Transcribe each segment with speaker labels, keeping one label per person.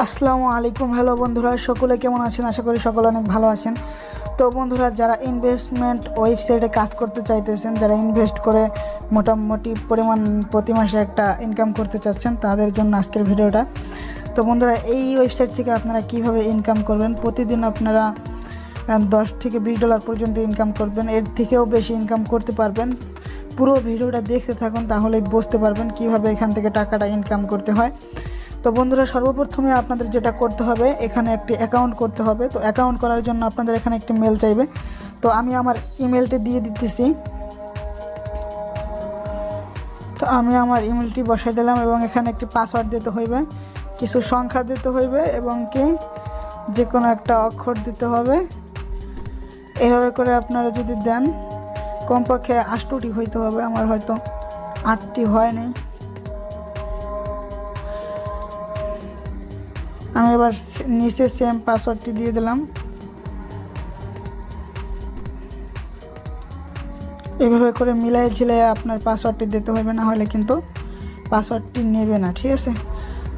Speaker 1: আসসালামু আলাইকুম। হ্যালো বন্ধুরা, সকলে কেমন আছেন? আশা করি সকলে অনেক ভালো আছেন। তো বন্ধুরা, যারা ইনভেস্টমেন্ট ওয়েবসাইটে কাজ করতে চাইতেছেন, যারা ইনভেস্ট করে মোটামুটি পরিমাণ প্রতি মাসে একটা ইনকাম করতে চাচ্ছেন, তাদের জন্য আজকের ভিডিওটা। তো বন্ধুরা, এই ওয়েবসাইট থেকে আপনারা কিভাবে ইনকাম করবেন, প্রতিদিন আপনারা $10 থেকে $20 পর্যন্ত ইনকাম করবেন, এর থেকেও বেশি ইনকাম করতে পারবেন। পুরো ভিডিওটা দেখতে থাকুন, তাহলেই বুঝতে পারবেন কিভাবে এখান থেকে টাকাটা ইনকাম করতে হয়। তো বন্ধুরা, সর্বপ্রথমে আপনাদের যেটা করতে হবে, এখানে একটি অ্যাকাউন্ট করতে হবে। তো অ্যাকাউন্ট করার জন্য আপনাদের এখানে একটি মেল চাইবে। তো আমি আমার ইমেলটি দিয়ে দিতেছি। তো আমি আমার ইমেলটি বসাই দিলাম এবং এখানে একটি পাসওয়ার্ড দিতে হইবে, কিছু সংখ্যা দিতে হইবে এবং কি যে কোনো একটা অক্ষর দিতে হবে। এভাবে করে আপনারা যদি দেন, কমপক্ষে 8টি হইতে হবে, আমার হয়তো 8টি হয়নি। আমি এবার নিচে সেম পাসওয়ার্ডটি দিয়ে দিলাম। এভাবে করে মিলাই ঝিলাই আপনার পাসওয়ার্ডটি দিতে হবে, না হলে কিন্তু পাসওয়ার্ডটি নেবে না, ঠিক আছে?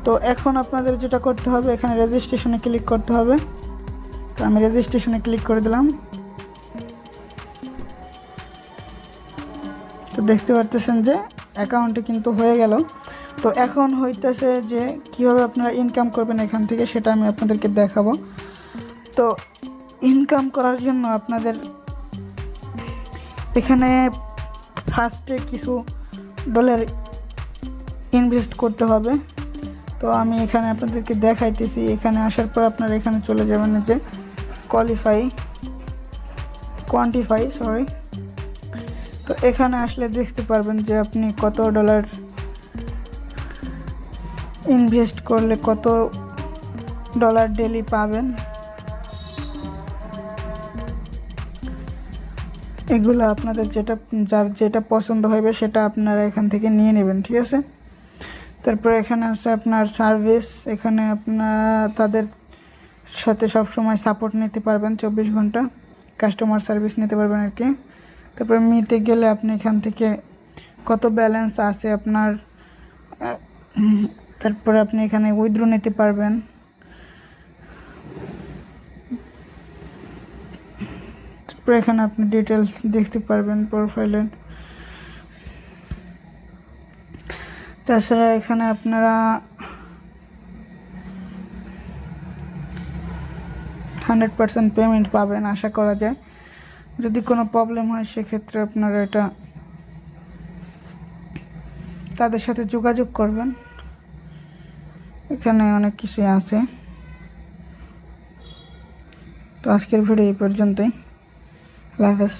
Speaker 1: তো এখন আপনাদের যেটা করতে হবে, এখানে রেজিস্ট্রেশনে ক্লিক করতে হবে। তো আমি রেজিস্ট্রেশনে ক্লিক করে দিলাম। তো দেখতে পারতেছেন যে অ্যাকাউন্টটি কিন্তু হয়ে গেল। তো এখন হইতেছে যে কিভাবে আপনারা ইনকাম করবেন এখান থেকে, সেটা আমি আপনাদেরকে দেখাবো। তো ইনকাম করার জন্য আপনাদের এখানে ফার্স্টে কিছু ডলার ইনভেস্ট করতে হবে। তো আমি এখানে আপনাদেরকে দেখাইতেছি। এখানে আসার পর আপনারা এখানে চলে যাবেন যে কোয়ান্টিফাই। তো এখানে আসলে দেখতে পারবেন যে আপনি কত ডলার ইনভেস্ট করলে কত ডলার ডেলি পাবেন। এগুলো আপনাদের যার যেটা পছন্দ হবে সেটা আপনারা এখান থেকে নিয়ে নেবেন, ঠিক আছে? তারপরে এখানে আছে আপনার সার্ভিস। এখানে আপনারা তাদের সাথে সবসময় সাপোর্ট নিতে পারবেন, 24 ঘন্টা কাস্টমার সার্ভিস নিতে পারবেন আর কি। তারপরে নিতে গেলে আপনি এখান থেকে কত ব্যালেন্স আছে আপনার, তারপরে আপনি এখানে উইথড্র নিতে পারবেন। তারপরে এখানে আপনি ডিটেলস দেখতে পারবেন প্রোফাইলের। তাছাড়া এখানে আপনারা 100% পেমেন্ট পাবেন আশা করা যায়। যদি কোনো প্রবলেম হয় সেক্ষেত্রে আপনারা এটা তাদের সাথে যোগাযোগ করবেন। এখানে অনেক কিছুই আছে। তো আজকের ভিডিও এই পর্যন্তই। আল্লাহ হাফেজ।